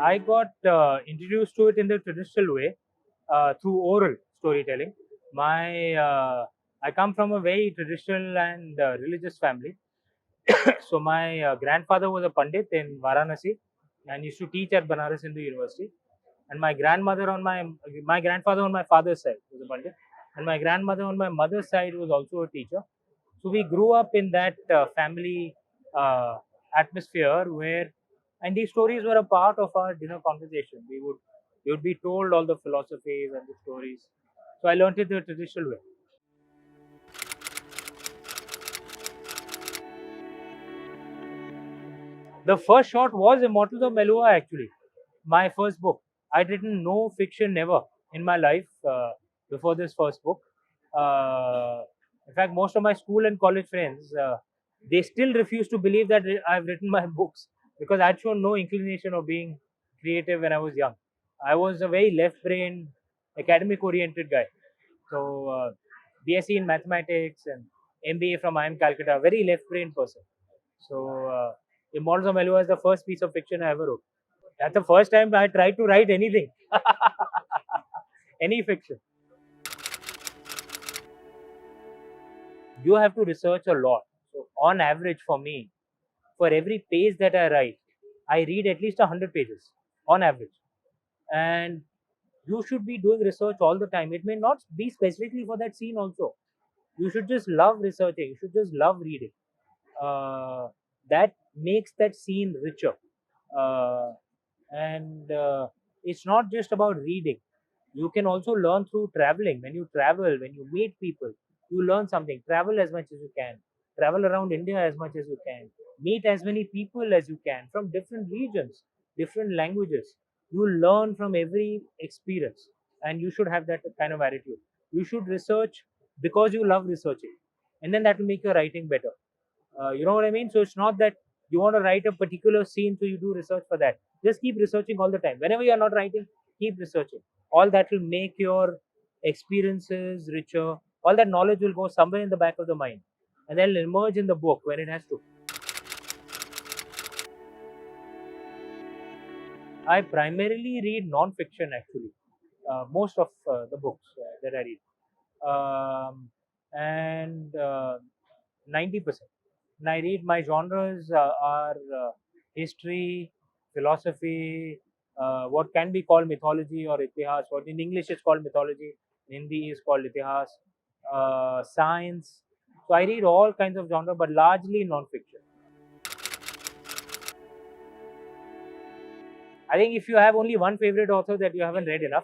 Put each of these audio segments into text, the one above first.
I got introduced to it in the traditional way through oral storytelling. My I come from a very traditional and religious family. So my grandfather was a pandit in Varanasi and used to teach at Banaras Hindu University. And my grandmother on my grandfather on my father's side was a pandit, and my grandmother on my mother's side was also a teacher. So we grew up in that family atmosphere where, and these stories were a part of our dinner conversation. We would be told all the philosophies and the stories. So I learned it the traditional way. The first short was Immortals of Melua, actually, my first book. I'd written no fiction never in my life before this first book. In fact, most of my school and college friends, they still refuse to believe that I've written my books because I'd shown no inclination of being creative when I was young. I was a very left-brained, academic-oriented guy. So, BSc in mathematics and MBA from IIM Calcutta, very left-brained person. So, Immortals of Melua is the first piece of fiction I ever wrote. That's the first time I tried to write anything, any fiction. You have to research a lot. So, on average, for me, for every page that I write, I read at least 100 pages on average. And you should be doing research all the time. It may not be specifically for that scene, also. You should just love researching, you should just love reading. Uh, that makes that scene richer. Uh, and it's not just about reading. You can also learn through traveling. When you travel, when you meet people, you learn something. Travel as much as you can, travel around India as much as you can, meet as many people as you can from different regions, different languages. You learn from every experience, and you should have that kind of attitude. You should research because you love researching, and then that will make your writing better. You know what I mean? So it's not that you want to write a particular scene, so you do research for that. Just keep researching all the time. Whenever you're not writing, keep researching. All that will make your experiences richer. All that knowledge will go somewhere in the back of the mind, and then emerge in the book when it has to. I primarily read non-fiction, actually. Most of the books that I read. And 90%. And I read, my genres are history, philosophy, what can be called mythology or itihas. What in English is called mythology, in Hindi is called itihas, science. So I read all kinds of genre, but largely non-fiction. I think if you have only one favorite author, that you haven't read enough.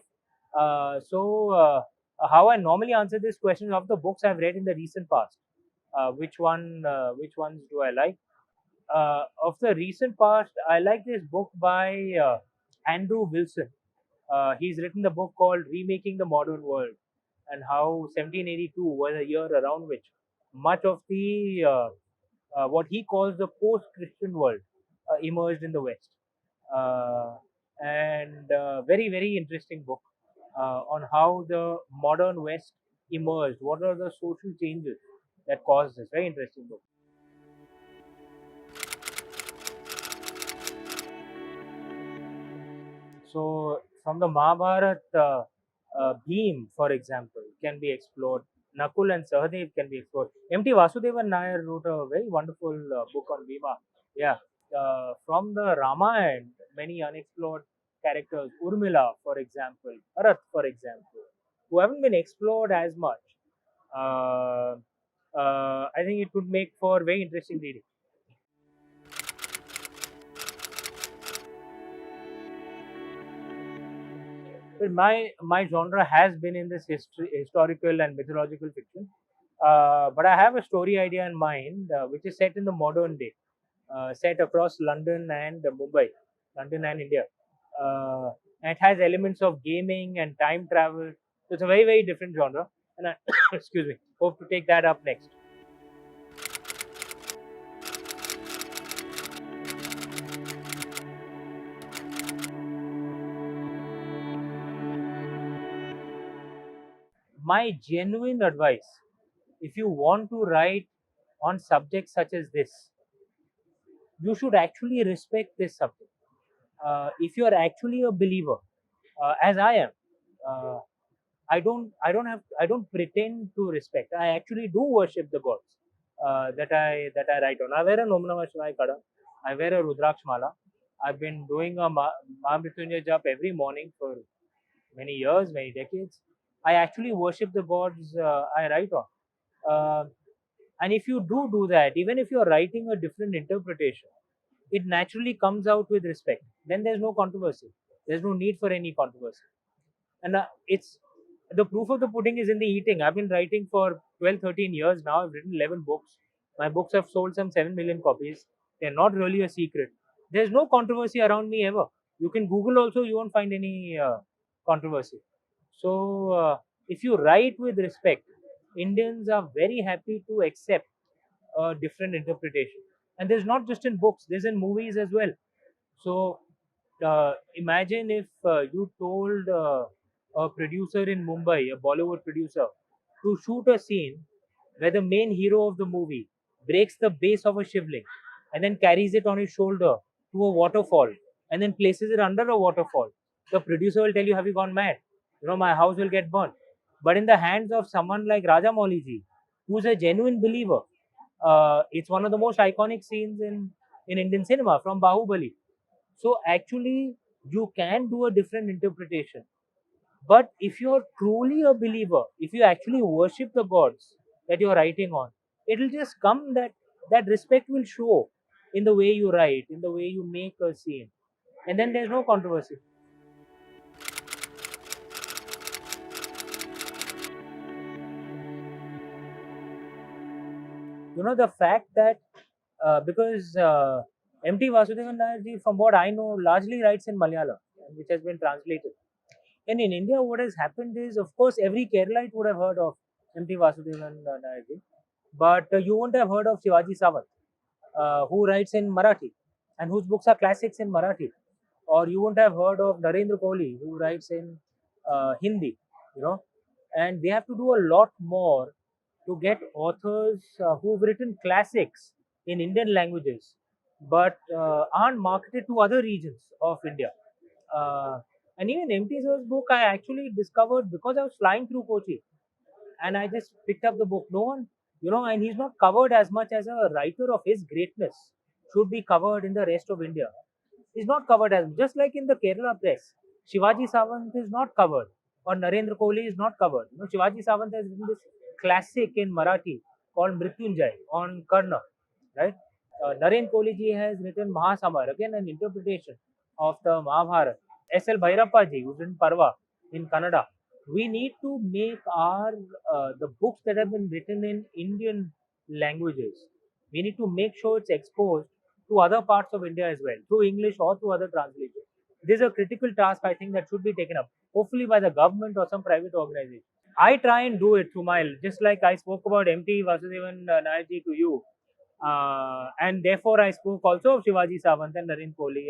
How I normally answer this question of the books I've read in the recent past, which ones do I like? Of the recent past, I like this book by Andrew Wilson. He's written the book called Remaking the Modern World, and how 1782 was a year around which much of the what he calls the post-Christian world emerged in the West. Uh, and Very, very interesting book on how the modern West emerged. What are the social changes that caused this? Very interesting book. So, from the Mahabharat, Bhim, for example, can be explored. Nakul and Sahadev can be explored. M.T. Vasudevan Nair wrote a very wonderful book on Bhima. Yeah, from the Ramayana, many unexplored characters, Urmila, for example, Bharat, for example, who haven't been explored as much. Uh, I think it would make for very interesting reading. Well, my genre has been in this historical and mythological fiction, but I have a story idea in mind, which is set in the modern day, set across London and Mumbai, London and India. Uh, and it has elements of gaming and time travel. So it's a very, very different genre, and I excuse me, hope to take that up next. My genuine advice, if you want to write on subjects such as this, you should actually respect this subject. if you are actually a believer, as I am, uh, I don't pretend to respect. I actually do worship the gods that I write on. I wear a Om Namah Shivaya Kada. I wear a Rudraksh Mala. I've been doing a Mahamrityunjay jap every morning for many years, many decades. I actually worship the gods I write on. Uh, and if you do that, even if you're writing a different interpretation, it naturally comes out with respect. Then there's no controversy. There's no need for any controversy. And it's the proof of the pudding is in the eating. I've been writing for 12, 13 years now. I've written 11 books. My books have sold some 7 million copies. They're not really a secret. There's no controversy around me ever. You can Google also, you won't find any controversy. So, if you write with respect, Indians are very happy to accept a different interpretation. And there's not just in books, there's in movies as well. So, imagine if you told a producer in Mumbai, a Bollywood producer, to shoot a scene where the main hero of the movie breaks the base of a shivling and then carries it on his shoulder to a waterfall and then places it under a waterfall. The producer will tell you, "Have you gone mad? You know, my house will get burnt." But in the hands of someone like Raja Ji, who's a genuine believer, it's one of the most iconic scenes in Indian cinema from Bahubali. So actually, you can do a different interpretation. But if you're truly a believer, if you actually worship the gods that you're writing on, it'll just come that that respect will show in the way you write, in the way you make a scene, and then there's no controversy. You know the fact that because MT Vasudevan Nair ji, from what I know, largely writes in Malayalam, which has been translated. And in India, what has happened is, of course, every Keralite would have heard of MT Vasudevan Nair ji, but you won't have heard of Shivaji Sawant, who writes in Marathi and whose books are classics in Marathi. Or you won't have heard of Narendra Kohli, who writes in Hindi, you know. And we have to do a lot more to get authors who've written classics in Indian languages, but aren't marketed to other regions of India. Uh, and even MT Sir's book, I actually discovered because I was flying through Kochi and I just picked up the book. No one, you know, and he's not covered as much as a writer of his greatness should be covered in the rest of India. He's not covered as just like in the Kerala press. Shivaji Savant is not covered, or Narendra Kohli is not covered. You know, Shivaji Savant has written this classic in Marathi called Mrityunjay on Karna, right? Narendra Kohli ji has written Mahasamar, again an interpretation of the Mahabharata. S.L. Bhairappa ji, who's in Parva in Kannada. We need to make our the books that have been written in Indian languages. We need to make sure it's exposed to other parts of India as well, through English or through other translations. This is a critical task I think that should be taken up, hopefully by the government or some private organization. I try and do it through my, just like I spoke about MT Vasudevan Nairji to you, and therefore I spoke also of Shivaji Savant and Narendra Kohli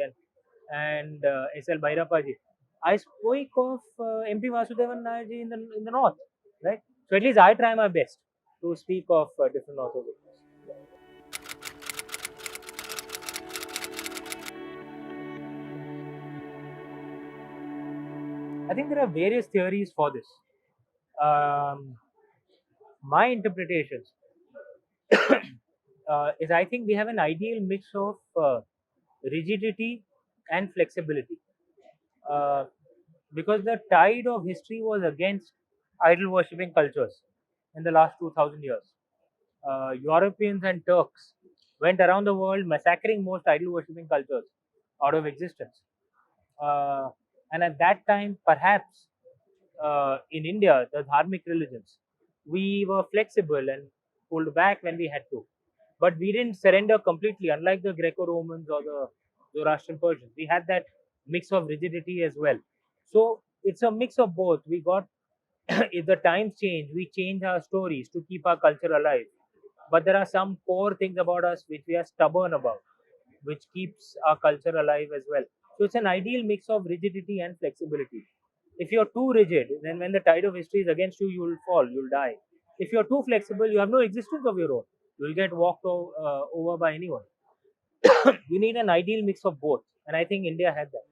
and S.L. Bhairappa ji. I spoke of MT Vasudevan Nairji in the north, right? So at least I try my best to speak of different authors. I think there are various theories for this. My interpretations is I think we have an ideal mix of rigidity and flexibility. Uh, because the tide of history was against idol worshipping cultures in the last 2000 years. Europeans and Turks went around the world massacring most idol worshipping cultures out of existence. Uh, and at that time, perhaps in India, the dharmic religions, we were flexible and pulled back when we had to. But we didn't surrender completely, unlike the Greco Romans or the Zoroastrian Persians. We had that mix of rigidity as well. So it's a mix of both. We got, if the times change, we change our stories to keep our culture alive. But there are some core things about us which we are stubborn about, which keeps our culture alive as well. So it's an ideal mix of rigidity and flexibility. If you're too rigid, then when the tide of history is against you, you'll fall, you'll die. If you're too flexible, you have no existence of your own. You'll get walked over by anyone. You need an ideal mix of both, and I think India had that.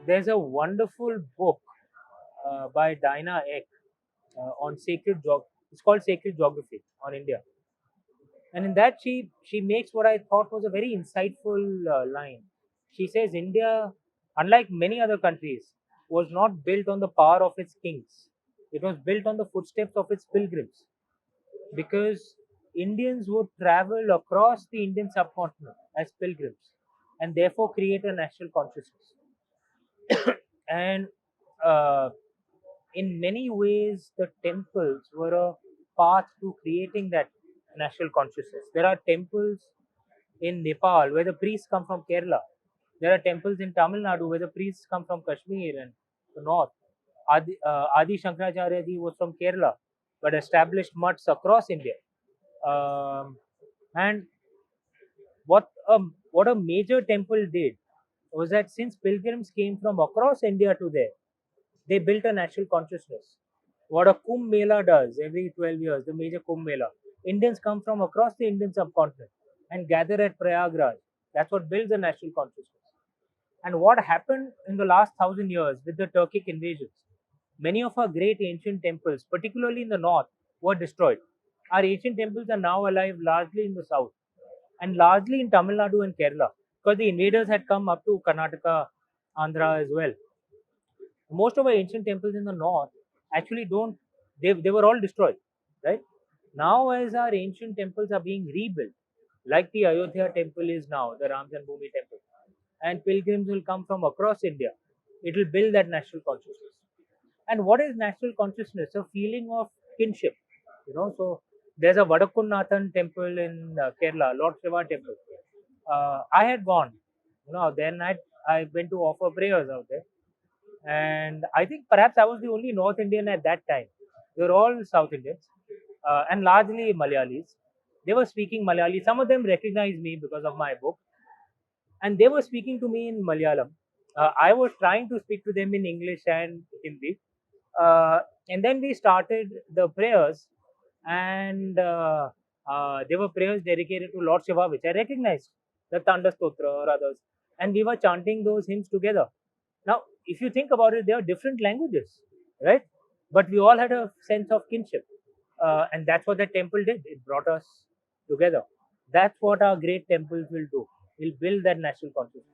There's a wonderful book by Dinah Eck on sacred geog. It's called Sacred Geography on India, and in that she makes what I thought was a very insightful line. She says India, unlike many other countries, was not built on the power of its kings. It was built on the footsteps of its pilgrims, because Indians would travel across the Indian subcontinent as pilgrims and therefore create a national consciousness. And uh, in many ways, the temples were a path to creating that national consciousness. There are temples in Nepal where the priests come from Kerala. There are temples in Tamil Nadu where the priests come from Kashmir and the north. Adi Shankaracharya ji was from Kerala but established mutts across India. And what a major temple did was that since pilgrims came from across India to there, they built a national consciousness. What a Kumbh Mela does every 12 years, the major Kumbh Mela. Indians come from across the Indian subcontinent and gather at Prayagraj. That's what builds a national consciousness. And what happened in the last 1,000 years with the Turkic invasions? Many of our great ancient temples, particularly in the north, were destroyed. Our ancient temples are now alive largely in the south and largely in Tamil Nadu and Kerala, because the invaders had come up to Karnataka, Andhra as well. Most of our ancient temples in the north actually don't, they were all destroyed, right? Now, as our ancient temples are being rebuilt, like the Ayodhya temple is now, the Ram Janmabhoomi temple, and pilgrims will come from across India, it will build that national consciousness. And what is national consciousness? A feeling of kinship, So there's a Vadakunnathan temple in Kerala, Lord Shiva temple. I had gone, then I went to offer prayers out there, and I think perhaps I was the only North Indian at that time. They were all South Indians and largely Malayalis. They were speaking Malayali. Some of them recognized me because of my book, and they were speaking to me in Malayalam. I was trying to speak to them in English and Hindi, uh, and then we started the prayers, and they were prayers dedicated to Lord Shiva, which I recognized, the Tanda Stotra or others, and we were chanting those hymns together. Now, if you think about it, they are different languages, right? But we all had a sense of kinship, and that's what the temple did. It brought us together. That's what our great temples will do. Will build that national consciousness.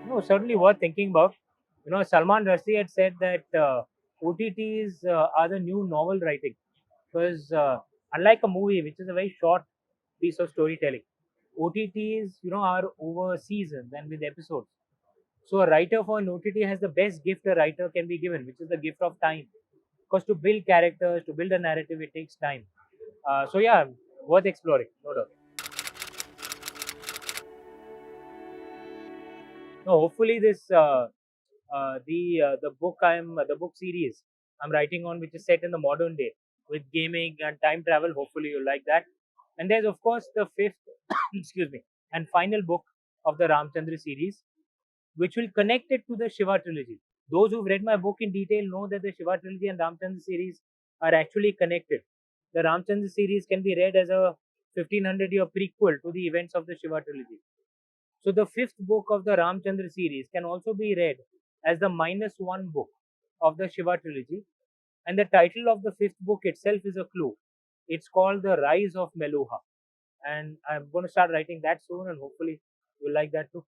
No, certainly worth thinking about. Salman Rushdie had said that OTTs are the new novel writing, because unlike a movie, which is a very short piece of storytelling, OTTs, are over seasons and with episodes. So a writer for an OTT has the best gift a writer can be given, which is the gift of time. Because to build characters, to build a narrative, it takes time. So yeah, worth exploring, no doubt. No, hopefully this the book the book series I'm writing on, which is set in the modern day with gaming and time travel. Hopefully you like that. And there's of course the fifth, excuse me, and final book of the Ramchandra series, which will connect it to the Shiva trilogy. Those who've read my book in detail know that the Shiva trilogy and Ramchandra series are actually connected. The Ramchandra series can be read as a 1500-year prequel to the events of the Shiva trilogy. So the fifth book of the Ramchandra series can also be read as the minus one book of the Shiva trilogy. And the title of the fifth book itself is a clue. It's called The Rise of Meluha. And I'm going to start writing that soon, and hopefully you'll like that too.